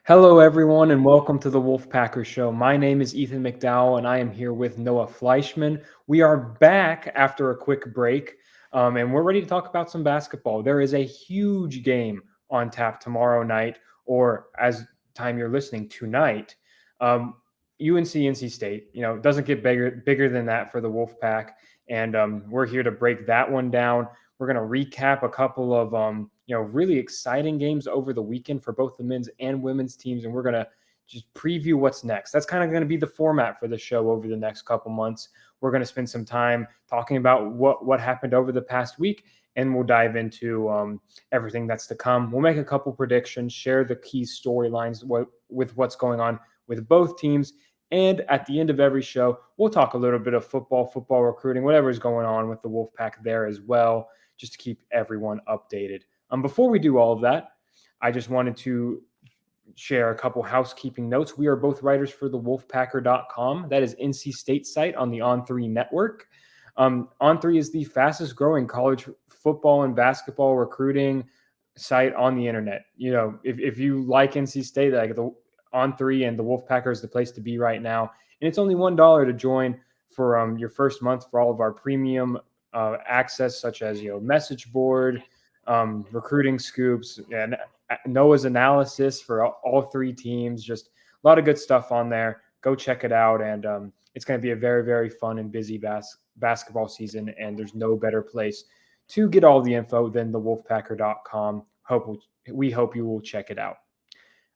Hello, everyone, and welcome to the Wolfpacker Show. My name is Ethan McDowell, and I am here with Noah Fleischman. We are back after a quick break, and we're ready to talk about some basketball. There is a huge game on tap tomorrow night, or as time you're listening tonight. UNC NC State. Doesn't get bigger than that for the Wolfpack, and we're here to break that one down. We're going to recap a couple of really exciting games over the weekend for both the men's and women's teams, and we're going to just preview what's next. That's kind of going to be the format for the show over the next couple months. We're going to spend some time talking about what happened over the past week, and we'll dive into everything that's to come. We'll make a couple predictions, share the key storylines with what's going on with both teams. And at the end of every show, we'll talk a little bit of football recruiting, whatever is going on with the Wolfpack there as well, just to keep everyone updated. Before we do all of that, I just wanted to share a couple housekeeping notes. We are both writers for the Wolfpacker.com. That is NC State site on the On3 network. On3 is the fastest growing college football and basketball recruiting site on the internet. If you like NC State, like the On3 and the Wolfpacker is the place to be right now. And it's only $1 to join for your first month for all of our premium access, such as message board, recruiting scoops, and Noah's analysis for all three teams. Just a lot of good stuff on there. Go check it out, and it's going to be a very, very fun and busy basketball season, and there's no better place to get all the info than the Wolfpacker.com. We hope you will check it out.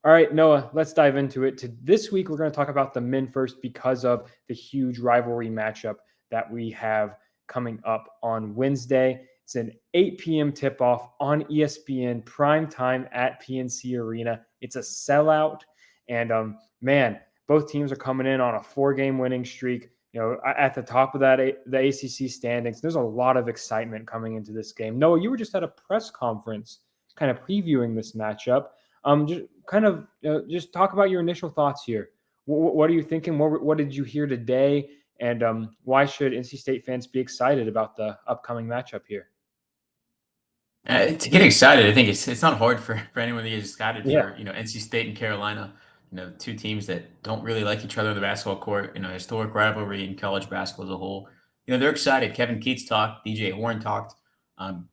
All right, Noah, let's dive into it. This week, we're going to talk about the men first because of the huge rivalry matchup that we have coming up on Wednesday. It's an 8 p.m. tip-off on ESPN, prime time at PNC Arena. It's a sellout, and man, both teams are coming in on a 4-game winning streak. At the top of the ACC standings, there's a lot of excitement coming into this game. Noah, you were just at a press conference, kind of previewing this matchup. Just talk about your initial thoughts here. What are you thinking? What did you hear today? And why should NC State fans be excited about the upcoming matchup here? To get excited, I think it's not hard for anyone to get excited Yeah. for NC State and Carolina. Two teams that don't really like each other on the basketball court. Historic rivalry in college basketball as a whole. They're excited. Kevin Keats talked. DJ Horn talked.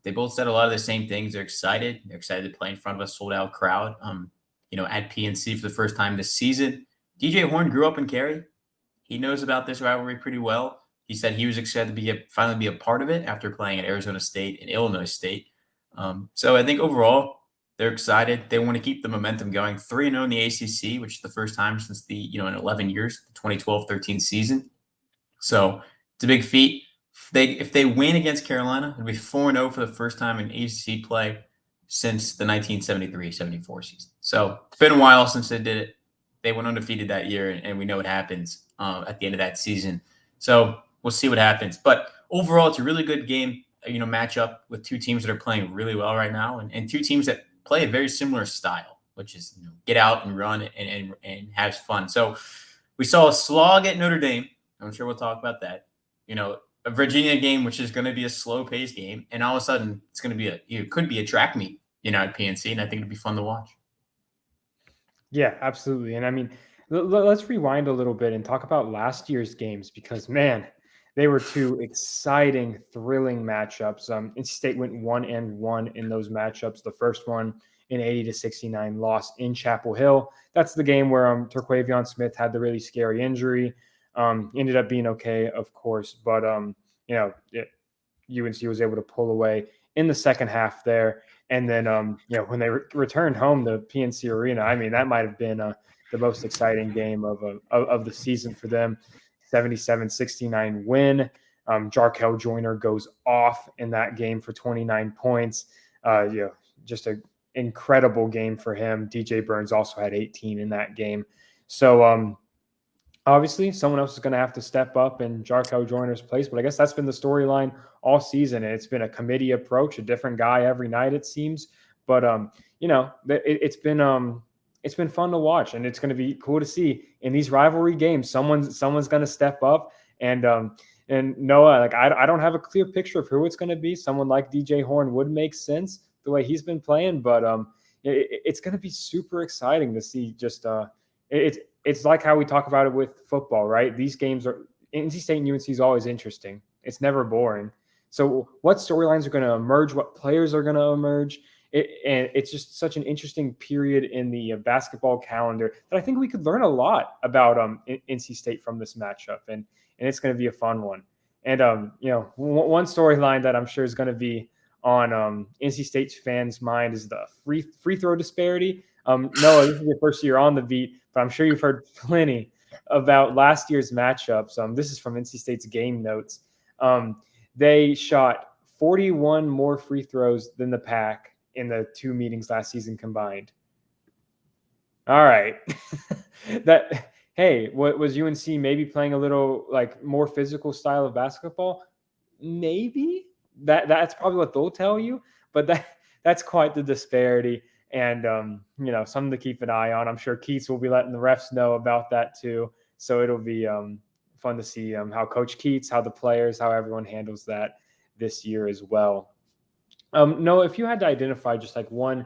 They both said a lot of the same things. They're excited. They're excited to play in front of a sold out crowd. At PNC for the first time this season. DJ Horn grew up in Cary. He knows about this rivalry pretty well. He said he was excited to finally be a part of it after playing at Arizona State and Illinois State. So I think overall they're excited. They want to keep the momentum going. 3-0 in the ACC, which is the first time since in 11 years, the 2012-13 season. So it's a big feat. If they win against Carolina, it'll be 4-0 for the first time in ACC play since the 1973-74 season. So it's been a while since they did it. They went undefeated that year, and we know what happens at the end of that season. So we'll see what happens. But overall, it's a really good game. Matchup with two teams that are playing really well right now, and two teams that play a very similar style, which is get out and run and have fun. So we saw a slog at Notre Dame. I'm sure we'll talk about that. A Virginia game, which is going to be a slow-paced game, and all of a sudden it's going to be it could be a track meet, at PNC, and I think it'd be fun to watch. Yeah, absolutely. And I mean, let's rewind a little bit and talk about last year's games because, man, they were two exciting, thrilling matchups. NC State went 1-1 in those matchups. The first one, an 80-69 loss in Chapel Hill. That's the game where Terquavion Smith had the really scary injury. Ended up being okay, of course, but UNC was able to pull away in the second half there. And then, when they returned home to PNC Arena, I mean, that might have been the most exciting game of the season for them. 77-69 win. Jarkel Joyner goes off in that game for 29 points. Just an incredible game for him. DJ Burns also had 18 in that game. So obviously, someone else is going to have to step up in Jarkel Joyner's place, but I guess that's been the storyline all season. And it's been a committee approach, a different guy every night, it seems. But it's been fun to watch, and it's going to be cool to see in these rivalry games. Someone's going to step up, and Noah, like I don't have a clear picture of who it's going to be. Someone like DJ Horn would make sense the way he's been playing, but it's going to be super exciting to see. Just it's like how we talk about it with football, right? These games are NC State and UNC is always interesting. It's never boring. So what storylines are going to emerge? What players are going to emerge? And it's just such an interesting period in the basketball calendar that I think we could learn a lot about NC State from this matchup, and it's going to be a fun one. And one storyline that I'm sure is going to be on NC State's fans' mind is the free throw disparity. Noah, this is your first year on the beat, but I'm sure you've heard plenty about last year's matchups. This is from NC State's game notes. They shot 41 more free throws than the Pack in the two meetings last season combined. All right. What was UNC maybe playing a little like more physical style of basketball? Maybe that's probably what they'll tell you, but that's quite the disparity, and something to keep an eye on. I'm sure Keats will be letting the refs know about that too, so it'll be fun to see how Coach Keats, how the players, how everyone handles that this year as well. Noah, if you had to identify just like one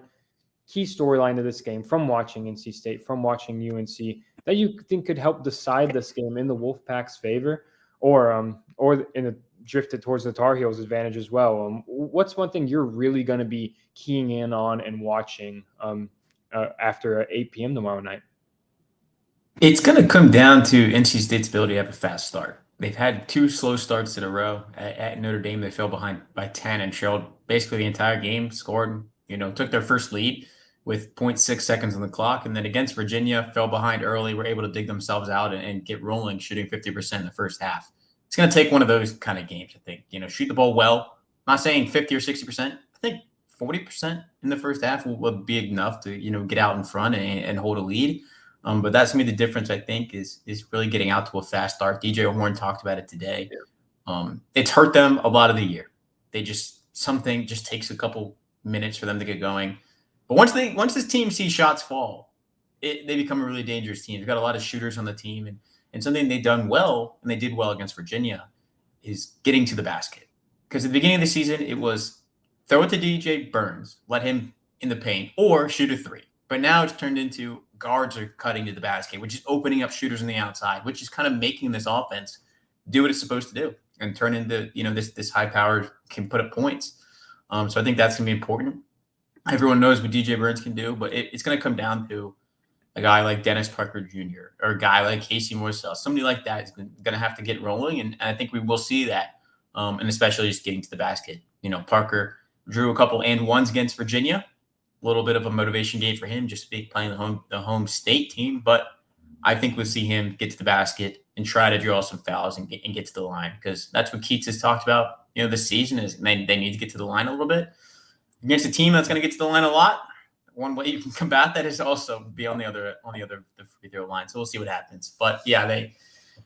key storyline of this game from watching NC State, from watching UNC, that you think could help decide this game in the Wolfpack's favor, or in a drifted towards the Tar Heels' advantage as well? What's one thing you're really going to be keying in on and watching after 8 p.m. tomorrow night? It's going to come down to NC State's ability to have a fast start. They've had two slow starts in a row. At Notre Dame, they fell behind by 10 and trailed basically the entire game, scored, took their first lead with 0.6 seconds on the clock. And then against Virginia, fell behind early, were able to dig themselves out and get rolling, shooting 50% in the first half. It's going to take one of those kind of games, I think. Shoot the ball well. I'm not saying 50 or 60%. I think 40% in the first half will be enough to, get out in front and hold a lead. But that's going to be the difference, I think, is really getting out to a fast start. DJ Horn talked about it today. It's hurt them a lot of the year. Something just takes a couple minutes for them to get going. But once this team sees shots fall, they become a really dangerous team. They've got a lot of shooters on the team. And something they've done well, and they did well against Virginia, is getting to the basket. Because at the beginning of the season, it was throw it to DJ Burns, let him in the paint, or shoot a three. But now it's turned into guards are cutting to the basket, which is opening up shooters on the outside, which is kind of making this offense do what it's supposed to do and turn into, this high-powered can put up points. So I think that's going to be important. Everyone knows what DJ Burns can do, but it's going to come down to a guy like Dennis Parker Jr. or a guy like Casey Morcell. Somebody like that is going to have to get rolling, and I think we will see that, and especially just getting to the basket. Parker drew a couple and ones against Virginia. A little bit of a motivation game for him, just playing the home state team. But I think we'll see him get to the basket and try to draw some fouls and get to the line, because that's what Keats has talked about, this season is they need to get to the line a little bit. Against a team that's going to get to the line a lot, one way you can combat that is also be on the free throw line. So we'll see what happens. But yeah, they,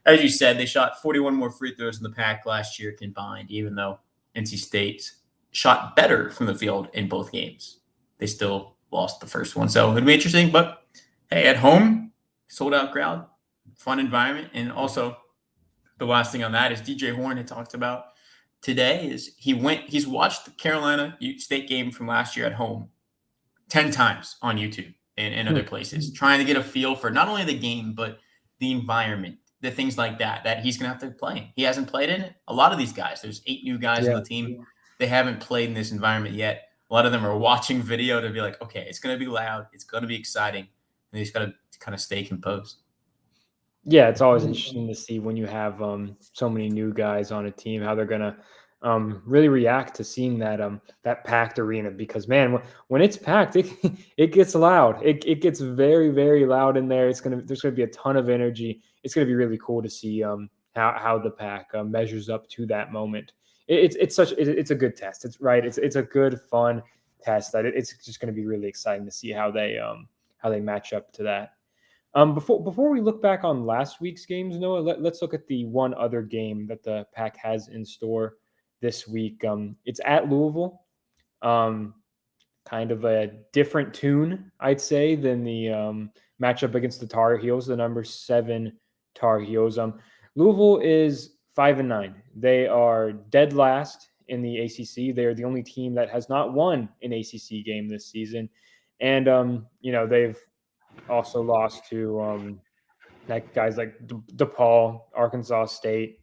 as you said, they shot 41 more free throws in the Pack last year combined, even though NC State shot better from the field in both games. They still lost the first one. So it'll be interesting. But hey, at home, sold out crowd, fun environment. And also the last thing on that is DJ Horn had talked about today is he's watched the Carolina State game from last year at home 10 times on YouTube and other places, trying to get a feel for not only the game, but the environment, the things like that he's going to have to play. He hasn't played in it. A lot of these guys, there's 8 new guys on the team. They haven't played in this environment yet. A lot of them are watching video to be like, okay, it's going to be loud. It's going to be exciting. And they just got to kind of stay composed. Yeah, it's always interesting to see when you have so many new guys on a team, how they're going to really react to seeing that packed arena, because man, when it's packed, it gets loud. It gets very, very loud in there. There's going to be a ton of energy. It's going to be really cool to see how the Pack measures up to that moment. It's a good test. It's right. It's a good, fun test that it's just going to be really exciting to see how they match up to that. Before we look back on last week's games, Noah, let's look at the one other game that the Pack has in store this week. It's at Louisville. Kind of a different tune, I'd say, than the matchup against the Tar Heels, the number 7 Tar Heels. Louisville is 5-9. They are dead last in the ACC. They're the only team that has not won an ACC game this season. And they've also lost to like guys like DePaul, Arkansas State.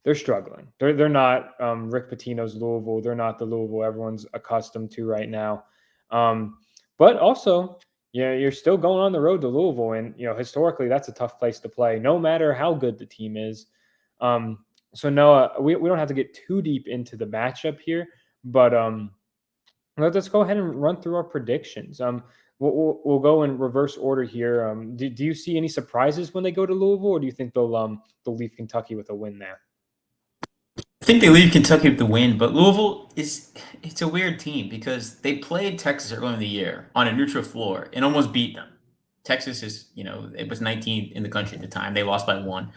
They're struggling. They're not Rick Pitino's Louisville. They're not the Louisville everyone's accustomed to right now. Um, but also, you're still going on the road to Louisville, and historically that's a tough place to play, no matter how good the team is. So Noah, we don't have to get too deep into the matchup here, but let's go ahead and run through our predictions. We'll go in reverse order here. Do you see any surprises when they go to Louisville, or do you think they'll leave Kentucky with a win there? I think they leave Kentucky with the win, but Louisville it's a weird team because they played Texas earlier in the year on a neutral floor and almost beat them. Texas is, it was 19th in the country at the time. They lost by one.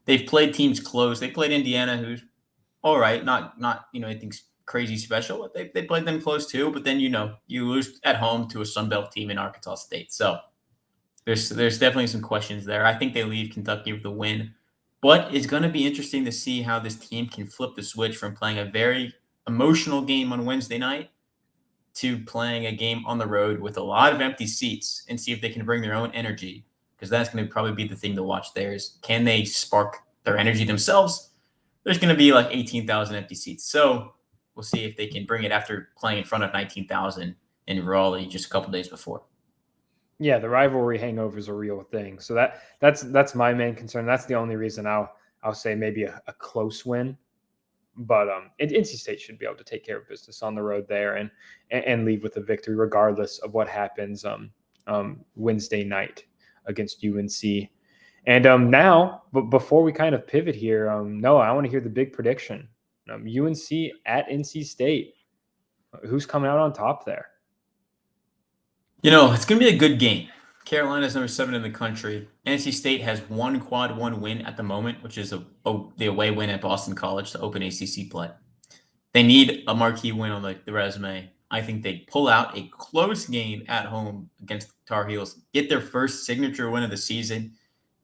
They've played teams close. They played Indiana, who's all right, not anything crazy special, but they played them close too. But then you lose at home to a Sun Belt team in Arkansas State, so there's definitely some questions there. I think they leave Kentucky with the win, but it's going to be interesting to see how this team can flip the switch from playing a very emotional game on Wednesday night to playing a game on the road with a lot of empty seats and see if they can bring their own energy, because that's going to probably be the thing to watch there is, can they spark their energy themselves? There's going to be like 18,000 empty seats. So we'll see if they can bring it after playing in front of 19,000 in Raleigh just a couple days before. Yeah, the rivalry hangover is a real thing. So that's my main concern. That's the only reason I'll say maybe a close win. But NC State should be able to take care of business on the road there and leave with a victory, regardless of what happens Wednesday night against UNC. And now, but before we kind of pivot here, Noah, I want to hear the big prediction. UNC at NC State. Who's coming out on top there? It's going to be a good game. Carolina's number 7 in the country. NC State has one quad one win at the moment, which is the away win at Boston College to open ACC play. They need a marquee win on the resume. I think they pull out a close game at home against Tar Heels, get their first signature win of the season,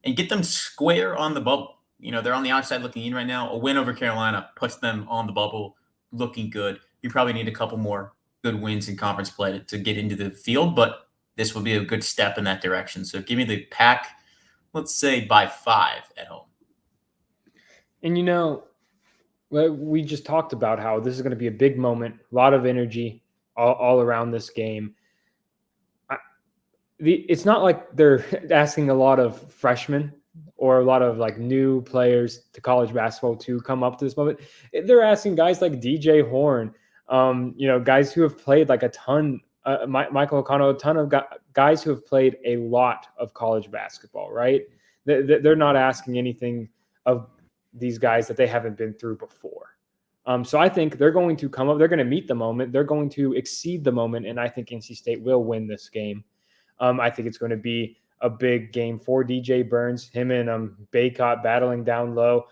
and get them square on the bubble. They're on the outside looking in right now. A win over Carolina puts them on the bubble, looking good. You probably need a couple more good wins in conference play to get into the field, but this will be a good step in that direction. So give me the Pack, let's say by 5 at home. And we just talked about how this is going to be a big moment, a lot of energy all around this game. It's not like they're asking a lot of freshmen or a lot of like new players to college basketball to come up to this moment. They're asking guys like DJ Horn, guys who have played like a ton, Michael O'Connell, a ton of guys who have played a lot of college basketball, right? They're not asking anything of these guys that they haven't been through before. So I think they're going to come up, they're going to meet the moment, they're going to exceed the moment, and I think NC State will win this game. I think it's going to be a big game for DJ Burns, him and Baycott battling down low.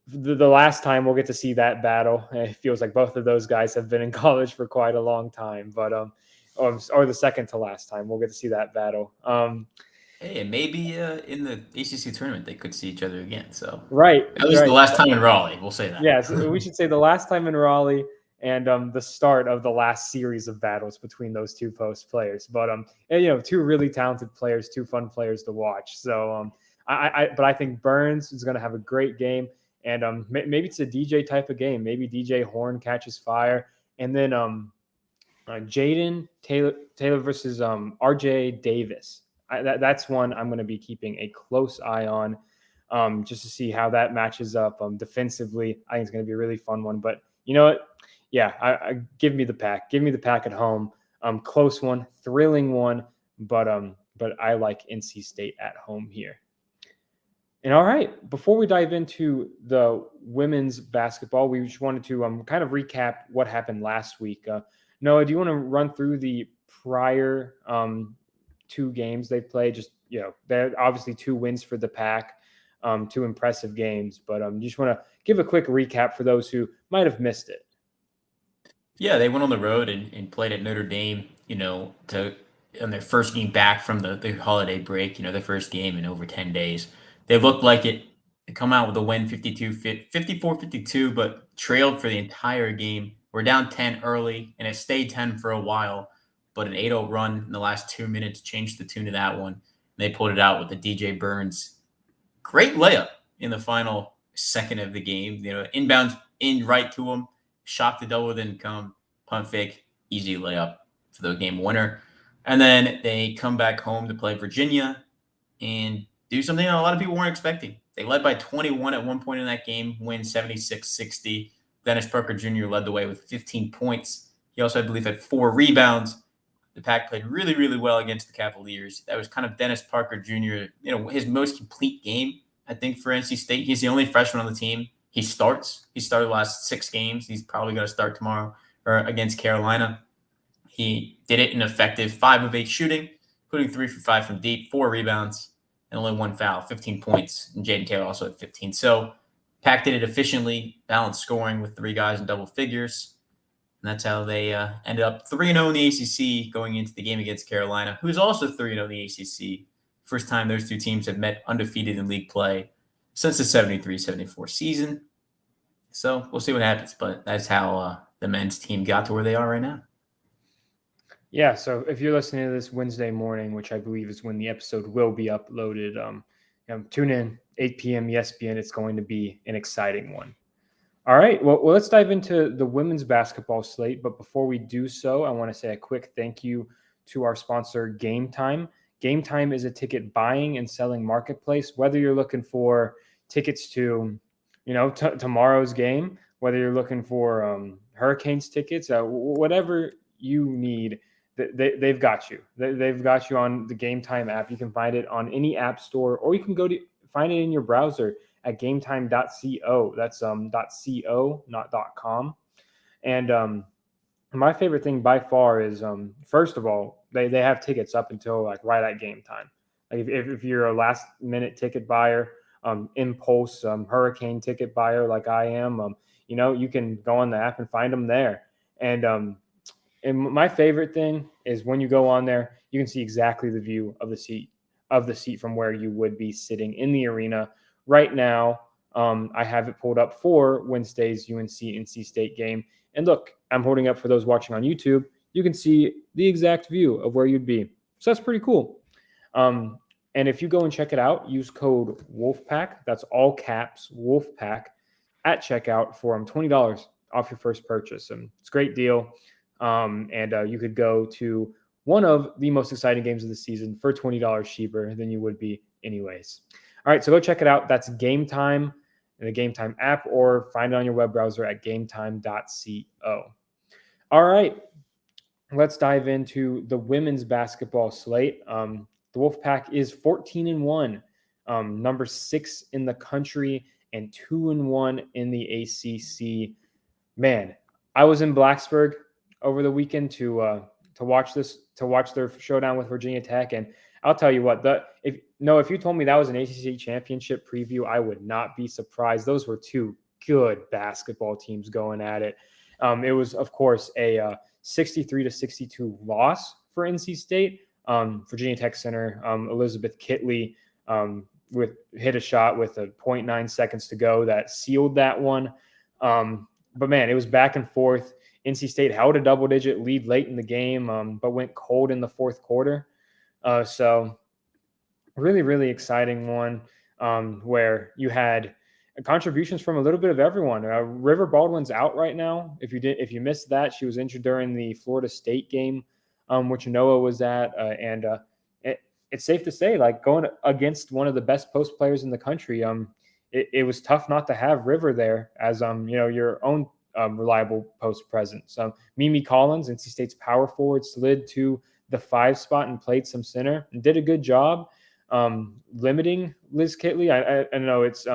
The last time we'll get to see that battle, it feels like both of those guys have been in college for quite a long time, but or the second to last time we'll get to see that battle. Hey, and maybe in the ACC tournament they could see each other again. So right, at least right. the last time in Raleigh, we'll say that. Yes, we should say the last time in Raleigh and the start of the last series of battles between those two post players. But and, two really talented players, two fun players to watch. So but I think Burns is going to have a great game, and maybe it's a DJ type of game. Maybe DJ Horn catches fire, and then Jaden Taylor versus RJ Davis. That's one I'm going to be keeping a close eye on, just to see how that matches up defensively. I think it's going to be a really fun one. But you know what? Yeah, I give me the Pack. Give me the Pack at home. Close one, thrilling one, but I like NC State at home here. And all right, before we dive into the women's basketball, we just wanted to kind of recap what happened last week. Noah, do you want to run through the prior 2 games they played? Just they're obviously 2 wins for the Pack, 2 impressive games, but you just want to give a quick recap for those who might have missed it. Yeah, they went on the road and played at Notre Dame, on their first game back from the holiday break, their first game in over 10 days. They looked like it. They come out with a win 54-52, but trailed for the entire game, were down 10 early, and it stayed 10 for a while, but an 8-0 run in the last 2 minutes changed the tune of that one. And they pulled it out with the DJ Burns great layup in the final second of the game. Inbounds in right to him, shot the double, didn't come, punt fake, easy layup for the game winner. And then they come back home to play Virginia and do something that a lot of people weren't expecting. They led by 21 at one point in that game, win 76-60. Dennis Parker Jr. led the way with 15 points. He also, I believe, had 4 rebounds. The Pack played really, really well against the Cavaliers. That was kind of Dennis Parker Jr., his most complete game, I think, for NC State. He's the only freshman on the team. He starts. He started the last 6 games. He's probably going to start tomorrow or against Carolina. He did it in effective 5 of 8 shooting, including 3 for 5 from deep, 4 rebounds, and only 1 foul, 15 points. And Jaden Taylor also had 15. So Pack did it efficiently, balanced scoring with 3 guys in double figures. And that's how they ended up 3-0 in the ACC going into the game against Carolina, who is also 3-0 in the ACC. First time those 2 teams have met undefeated in league play since the 73-74 season. So we'll see what happens, but that's how the men's team got to where they are right now. Yeah, so if you're listening to this Wednesday morning, which I believe is when the episode will be uploaded, tune in 8 p.m. ESPN. It's going to be an exciting one. All right, well, let's dive into the women's basketball slate. But before we do so, I want to say a quick thank you to our sponsor, Game Time. Game Time is a ticket buying and selling marketplace. Whether you're looking for tickets to, tomorrow's game, whether you're looking for Hurricanes tickets, whatever you need, they've got you. They've got you on the Game Time app. You can find it on any app store, or you can go to find it in your browser at gametime.co. That's .co, not .com. And my favorite thing by far is, first of all, they have tickets up until like right at game time. Like if you're a last minute ticket buyer, impulse hurricane ticket buyer like I am, you can go on the app and find them there. And my favorite thing is when you go on there, you can see exactly the view of the seat from where you would be sitting in the arena. Right now, I have it pulled up for Wednesday's UNC-NC State game. And look, I'm holding up for those watching on YouTube. You can see the exact view of where you'd be. So that's pretty cool. And if you go and check it out, use code Wolfpack. That's all caps, Wolfpack, at checkout for $20 off your first purchase. And it's a great deal. And you could go to one of the most exciting games of the season for $20 cheaper than you would be anyways. All right, so go check it out. That's Game Time in the Game Time app, or find it on your web browser at gametime.co. All right, let's dive into the women's basketball slate. The Wolfpack is 14-1, number 6 in the country, and 2-1 in the ACC. Man, I was in Blacksburg over the weekend to watch their showdown with Virginia Tech, and I'll tell you what, if you told me that was an ACC championship preview, I would not be surprised. Those were 2 good basketball teams going at it. It was, of course, a 63-62 loss for NC State. Virginia Tech center Elizabeth Kitley hit a shot with 0.9 seconds to go that sealed that one. But man, it was back and forth. NC State held a double-digit lead late in the game, but went cold in the fourth quarter. So really, really exciting one where you had contributions from a little bit of everyone. River Baldwin's out right now. If you missed that, she was injured during the Florida State game, which Noah was at. It's safe to say, like, going against one of the best post players in the country, it was tough not to have River there as your own reliable post presence. Mimi Collins, NC State's power forward, slid to the 5 spot and played some center and did a good job limiting Liz Kitley. I know it's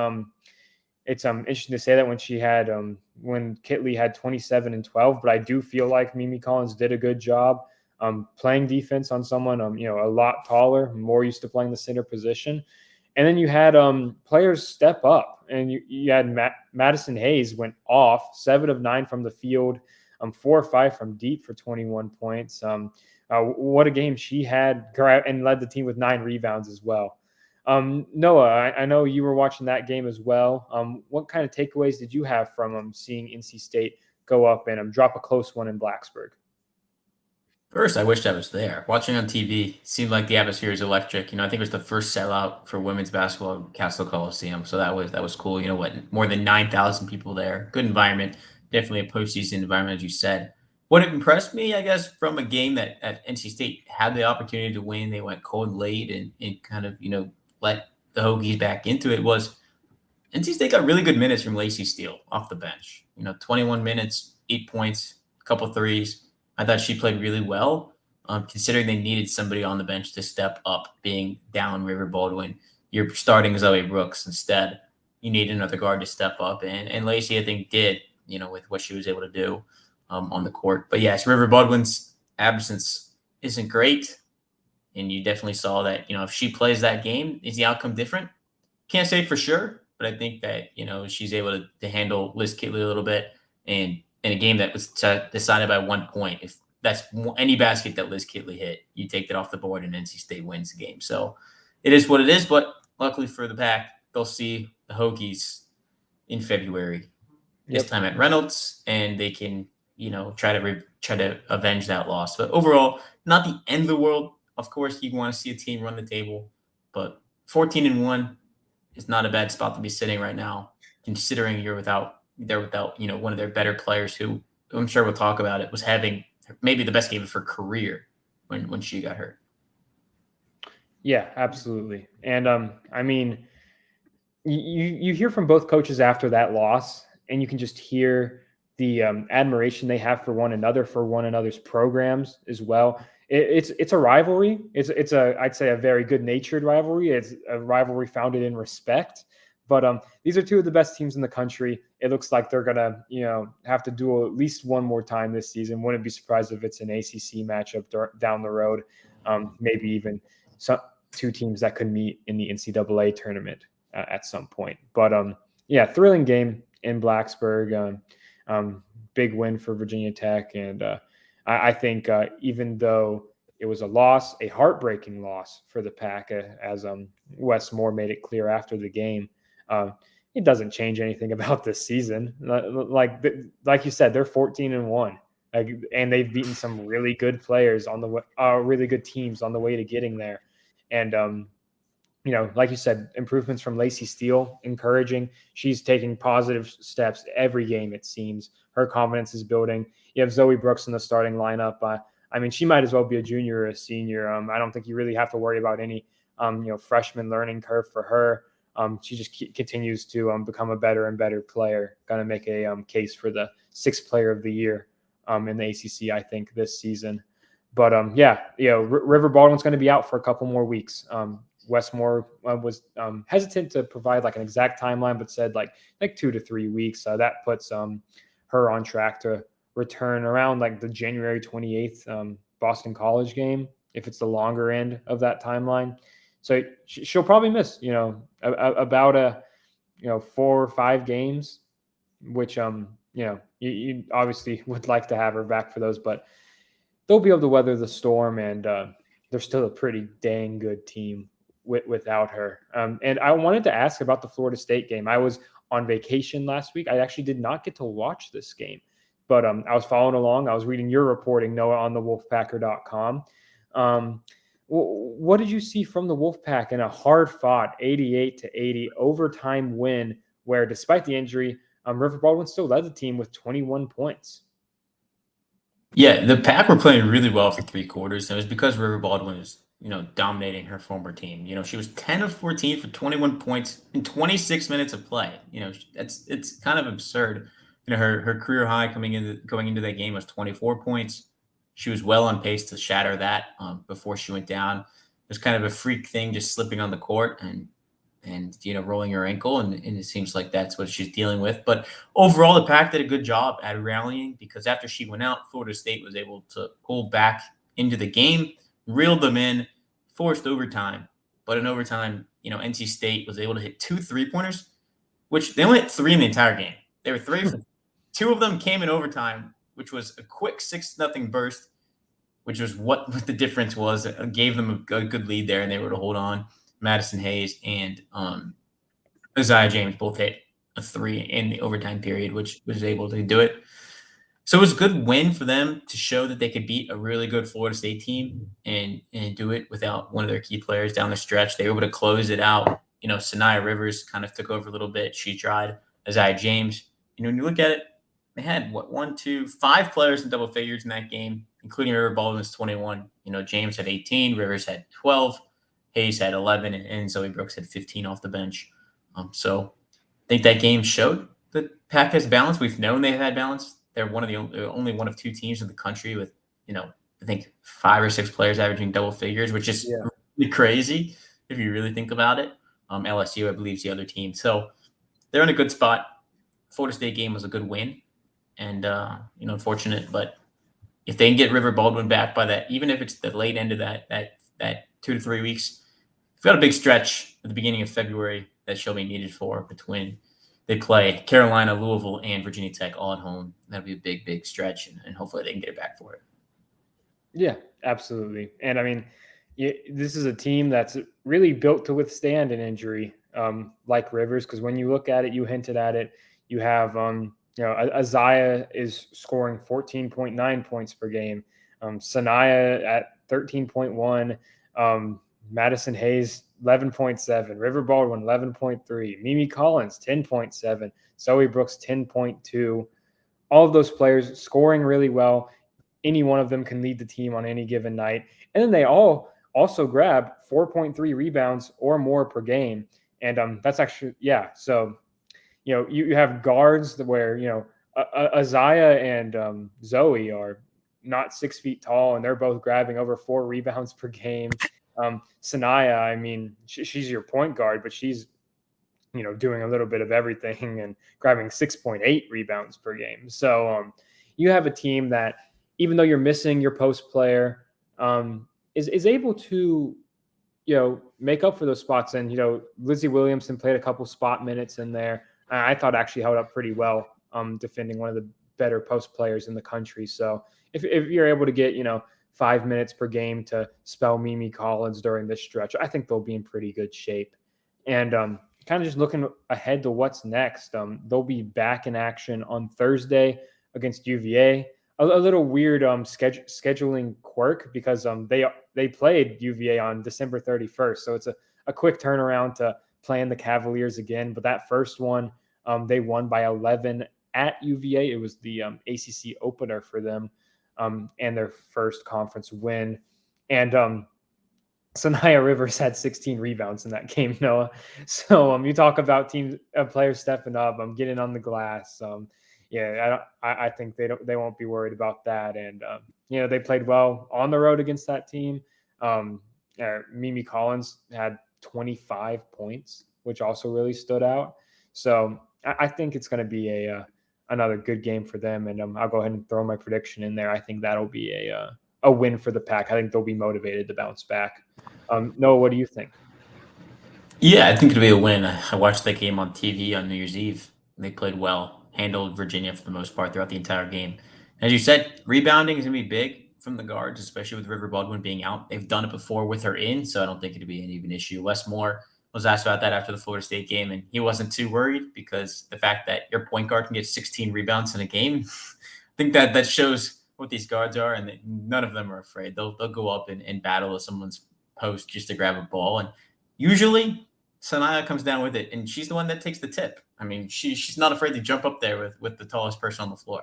interesting to say that when Kitley had 27 and 12, but I do feel like Mimi Collins did a good job playing defense on someone a lot taller, more used to playing the center position. And then you had players step up, and you had Madison Hayes went off 7 of 9 from the field, 4 or 5 from deep for 21 points. What a game she had, and led the team with 9 rebounds as well. Noah, I know you were watching that game as well. What kind of takeaways did you have from seeing NC State go up and drop a close one in Blacksburg. First, I wished I was there. Watching on TV, it seemed like the atmosphere is electric. I think it was the first sellout for women's basketball at Castle Coliseum, so that was cool. More than 9,000 people there. Good environment. Definitely a postseason environment, as you said. What impressed me, I guess, from a game that at NC State had the opportunity to win, they went cold late and kind of let the Hokies back into it was NC State got really good minutes from Lacey Steele off the bench. 21 minutes, 8 points, a couple threes. I thought she played really well, considering they needed somebody on the bench to step up, being down River Baldwin. You're starting Zoe Brooks instead. You need another guard to step up, and Lacey, I think, did, with what she was able to do on the court. But yes, River Baldwin's absence isn't great, and you definitely saw that, if she plays that game, is the outcome different? Can't say for sure, but I think that she's able to handle Liz Kitley a little bit, and in a game that was decided by 1 point, if that's any basket that Liz Kitley hit, you take that off the board and NC State wins the game. So it is what it is. But luckily for the Pack, they'll see the Hokies in February, this time at Reynolds, and they can try to avenge that loss. But overall, not the end of the world. Of course, you want to see a team run the table, but 14-1. Is not a bad spot to be sitting right now, considering they're without one of their better players who I'm sure we'll talk about it, was having maybe the best game of her career when she got hurt. Yeah, absolutely. And I mean, you hear from both coaches after that loss, and you can just hear the admiration they have for one another, for one another's programs as well. It's a rivalry. It's I'd say a very good natured rivalry. It's a rivalry founded in respect. But these are two of the best teams in the country. It looks like they're gonna have to duel at least one more time this season. Wouldn't be surprised if it's an ACC matchup down the road. Maybe even two teams that could meet in the NCAA tournament at some point. But yeah, thrilling game in Blacksburg. Big win for Virginia Tech, and I think even though it was a heartbreaking loss for the Pack, as Wes Moore made it clear after the game, it doesn't change anything about this season. Like you said, they're 14-1, and they've beaten some really good players on the way, really good teams on the way to getting there. And like you said, improvements from Lacey Steele, encouraging. She's taking positive steps every game, it seems. Her confidence is building. You have Zoe Brooks in the starting lineup. I mean, she might as well be a junior or a senior. I don't think you really have to worry about any, freshman learning curve for her. She just continues to become a better and better player. Going to make a case for the sixth player of the year in the ACC, I think, this season. But River Baldwin's going to be out for a couple more weeks. Wes Moore was hesitant to provide like an exact timeline, but said like 2 to 3 weeks. That puts her on track to return around like the January 28th Boston College game, if it's the longer end of that timeline. So she'll probably miss, about 4 or 5 games, which you obviously would like to have her back for those, but they'll be able to weather the storm, and they're still a pretty dang good team without her. And I wanted to ask about the Florida State game. I was on vacation last week. I actually did not get to watch this game, but I was following along. I was reading your reporting, Noah, on the Wolfpacker.com. What did you see from the Wolfpack in a hard-fought 88-80 overtime win where, despite the injury, River Baldwin still led the team with 21 points? Yeah, the Pack were playing really well for 3 quarters. And it was because River Baldwin was, dominating her former team. She was 10 of 14 for 21 points in 26 minutes of play. It's kind of absurd. Her career high going into that game was 24 points. She was well on pace to shatter that before she went down. It was kind of a freak thing, just slipping on the court and rolling her ankle, and it seems like that's what she's dealing with. But overall, the Pack did a good job at rallying, because after she went out, Florida State was able to pull back into the game, reeled them in, forced overtime. But in overtime, NC State was able to hit 2 3-pointers, which they only hit 3 in the entire game. They were 3 for 2 of them came in overtime, which was a quick 6-0 burst, which was what the difference was. It gave them a good lead there, and they were able to hold on. Madison Hayes and Isaiah James both hit a 3 in the overtime period, which was able to do it. So it was a good win for them to show that they could beat a really good Florida State team and do it without one of their key players down the stretch. They were able to close it out. Sanaya Rivers kind of took over a little bit. She tried. Isaiah James. When you look at it, they had what, one, two, five players in double figures in that game, including River Baldwin's 21. James had 18, Rivers had 12, Hayes had 11, and Zoe Brooks had 15 off the bench. So I think that game showed that Pack has balance. We've known they've had balance. They're one of the only one of two teams in the country with, I think 5 or 6 players averaging double figures, which is Yeah. really crazy if you really think about it. LSU, I believe, is the other team. So they're in a good spot. Florida State game was a good win, and unfortunate, but if they can get River Baldwin back by that, even if it's the late end of that 2 to 3 weeks, we've got a big stretch at the beginning of February that she'll be needed for between they play Carolina, Louisville, and Virginia Tech all at home. That'll be a big, big stretch, and hopefully they can get it back for it. Yeah, absolutely. And I mean, this is a team that's really built to withstand an injury, like Rivers, because when you look at it, you hinted at it. You have, Isaiah is scoring 14.9 points per game. Sanaya at 13.1. Madison Hayes 11.7. River Baldwin 11.3. Mimi Collins 10.7. Zoe Brooks 10.2. All of those players scoring really well. Any one of them can lead the team on any given night. And then they all also grab 4.3 rebounds or more per game. And that's actually, yeah. So, you have guards where, Isaiah and Zoe are not 6 feet tall, and they're both grabbing over 4 rebounds per game. Sanaya, I mean, she's your point guard, but she's, doing a little bit of everything and grabbing 6.8 rebounds per game. So you have a team that, even though you're missing your post player, is able to, make up for those spots. And, Lizzie Williamson played a couple spot minutes in there. I thought actually held up pretty well, defending one of the better post players in the country. So if you're able to get, 5 minutes per game to spell Mimi Collins during this stretch, I think they'll be in pretty good shape. And kind of just looking ahead to what's next, they'll be back in action on Thursday against UVA. A little weird scheduling quirk because they played UVA on December 31st, so it's a quick turnaround to playing the Cavaliers again. But that first one, they won by 11 at UVA. It was the ACC opener for them, and their first conference win. And Sanaya Rivers had 16 rebounds in that game, Noah. So you talk about team players stepping up, getting on the glass. I think they won't be worried about that. And they played well on the road against that team. Mimi Collins had 25 points, which also really stood out. So I think it's going to be another good game for them. And I'll go ahead and throw my prediction in there. I think that'll be a win for the Pack. I think they'll be motivated to bounce back. Noah, what do you think? Yeah, I think it'll be a win. I watched that game on TV on New Year's Eve. They played well, handled Virginia for the most part throughout the entire game. As you said, rebounding is going to be big from the guards, especially with River Baldwin being out. They've done it before with her in, so I don't think it'll be an even issue. Wes Moore was asked about that after the Florida State game, and he wasn't too worried because the fact that your point guard can get 16 rebounds in a game, I think that shows what these guards are, and none of them are afraid. They'll go up and battle with someone's post just to grab a ball, and usually Sanaya comes down with it, and she's the one that takes the tip. I mean, she's not afraid to jump up there with the tallest person on the floor.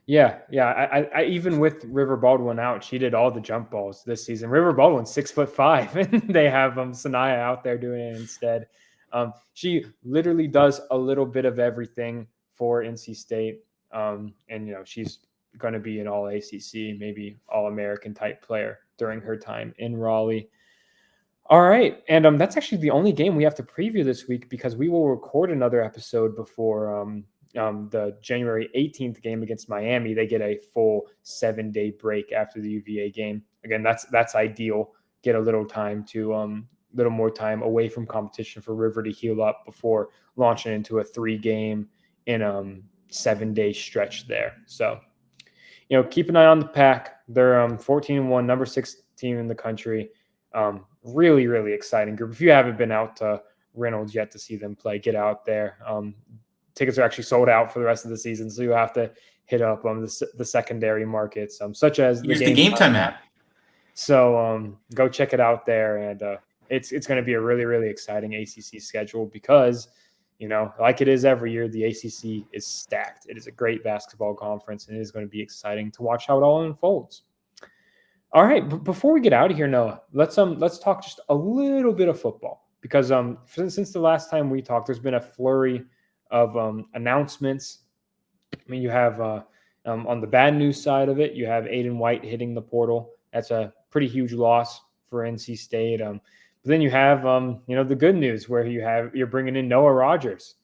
Yeah. I even with River Baldwin out, she did all the jump balls this season. River Baldwin's 6'5", and they have Sanaya out there doing it instead. She literally does a little bit of everything for NC State, and she's going to be an All ACC, maybe All American type player during her time in Raleigh. All right, and that's actually the only game we have to preview this week because we will record another episode before the January 18th game against Miami. They get a full 7-day break after the UVA game. Again, that's ideal. Get a little time to little more time away from competition for River to heal up before launching into a 3-game in 7-day stretch there. So, keep an eye on the Pack. They're 14-1, number 6 team in the country. Really, really exciting group. If you haven't been out to Reynolds yet to see them play, get out there. Tickets are actually sold out for the rest of the season, so you have to hit up the secondary markets, such as the Here's the Game Game Time Time app. app. So go check it out there, and it's going to be a really, really exciting ACC schedule because, like it is every year, the ACC is stacked. It is a great basketball conference, and it is going to be exciting to watch how it all unfolds. All right, before we get out of here, Noah, let's talk just a little bit of football because since the last time we talked, there's been a flurry of announcements. I mean, you have on the bad news side of it, you have Aiden White hitting the portal. That's a pretty huge loss for NC State. But then you have the good news where you're bringing in Noah Rogers,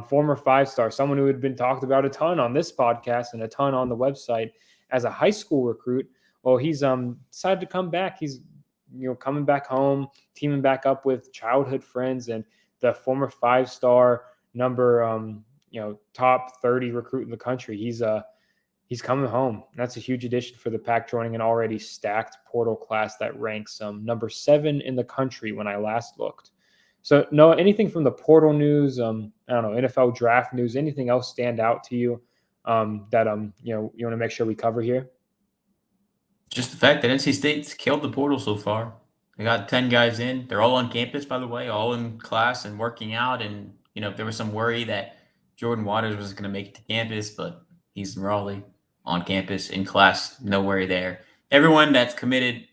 former 5-star, someone who had been talked about a ton on this podcast and a ton on the website as a high school recruit. Well, he's decided to come back. He's coming back home, teaming back up with childhood friends and the former 5-star number top 30 recruit in the country. He's coming home. That's a huge addition for the Pack, joining an already stacked portal class that ranks number 7 in the country when I last looked. So, Noah, anything from the portal news, I don't know, NFL draft news, anything else stand out to you that you want to make sure we cover here? Just the fact that NC State's killed the portal so far. They got 10 guys in. They're all on campus, by the way, all in class and working out. And, there was some worry that Jordan Waters was going to make it to campus, but he's in Raleigh, on campus, in class, no worry there. Everyone that's committed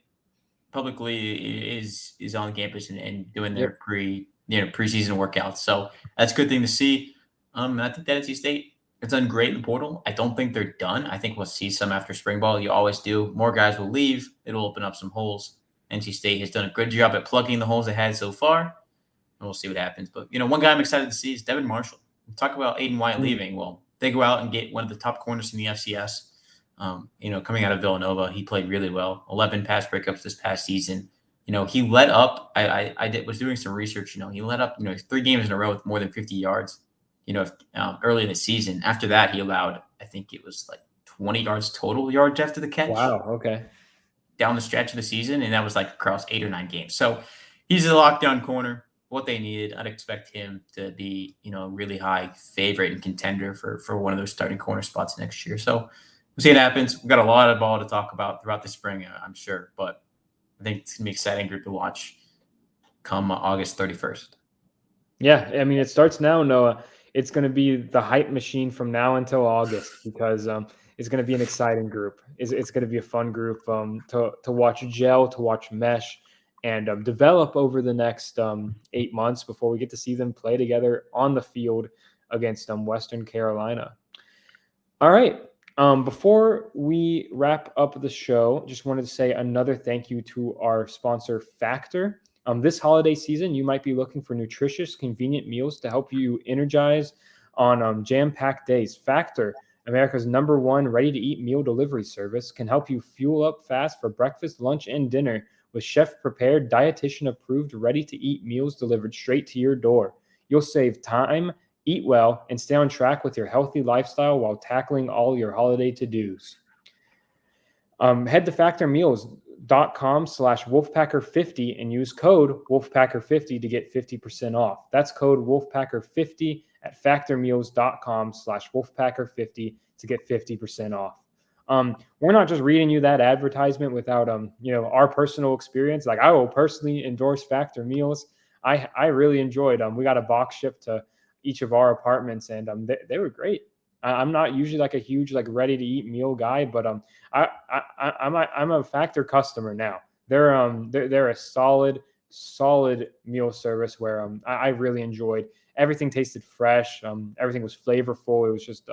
publicly is on campus and doing their preseason workouts. So that's a good thing to see. I think that NC State it's done great in the portal. I don't think they're done. I think we'll see some after spring ball. You always do. More guys will leave. It'll open up some holes. NC State has done a good job at plugging the holes they had so far, and we'll see what happens. But, one guy I'm excited to see is Devin Marshall. We talk about Aiden White leaving. Well, they go out and get one of the top corners in the FCS. Coming out of Villanova, he played really well. 11 pass breakups this past season. He led up. I was doing some research. He led up, 3 games in a row with more than 50 yards. Early in the season. After that, he allowed, I think it was like 20 yards total yards after the catch. Wow. Okay. Down the stretch of the season, and that was like across 8 or 9 games. So he's a lockdown corner. What they needed, I'd expect him to be, really high favorite and contender for one of those starting corner spots next year. So we'll see what happens. We've got a lot of ball to talk about throughout the spring, I'm sure, but I think it's gonna be an exciting group to watch come August 31st. Yeah, I mean, it starts now, Noah. It's going to be the hype machine from now until August because it's going to be an exciting group. It's going to be a fun group to watch gel, to watch mesh, and develop over the next 8 months before we get to see them play together on the field against Western Carolina. All right. Before we wrap up the show, just wanted to say another thank you to our sponsor, Factor. This holiday season, you might be looking for nutritious, convenient meals to help you energize on jam-packed days. Factor, America's #1 ready-to-eat meal delivery service, can help you fuel up fast for breakfast, lunch, and dinner with chef-prepared, dietitian-approved, ready-to-eat meals delivered straight to your door. You'll save time, eat well, and stay on track with your healthy lifestyle while tackling all your holiday to-dos. Head to factormeals.com/Wolfpacker50 and use code Wolfpacker50 to get 50% off. That's code Wolfpacker50 at factormeals.com/Wolfpacker50 to get 50% off. We're not just reading you that advertisement without our personal experience. Like, I will personally endorse Factor Meals. I really enjoyed we got a box shipped to each of our apartments, and they were great. I'm not usually like a huge ready to eat meal guy, but I'm a Factor customer now. They're a solid meal service where I really enjoyed. Everything tasted fresh. Everything was flavorful. It was just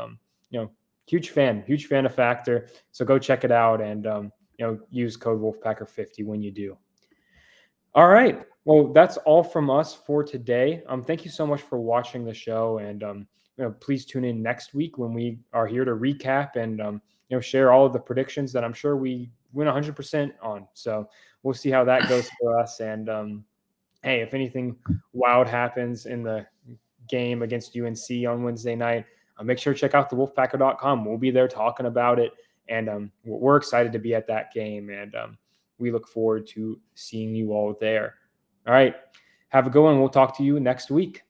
huge fan of Factor. So go check it out and use code Wolfpacker50 when you do. All right. Well, that's all from us for today. Thank you so much for watching the show, and please tune in next week when we are here to recap and share all of the predictions that I'm sure we win 100% on. So we'll see how that goes for us. And hey, if anything wild happens in the game against UNC on Wednesday night, make sure to check out the Wolfpacker.com. We'll be there talking about it, and we're excited to be at that game, and we look forward to seeing you all there. All right. Have a good one. We'll talk to you next week.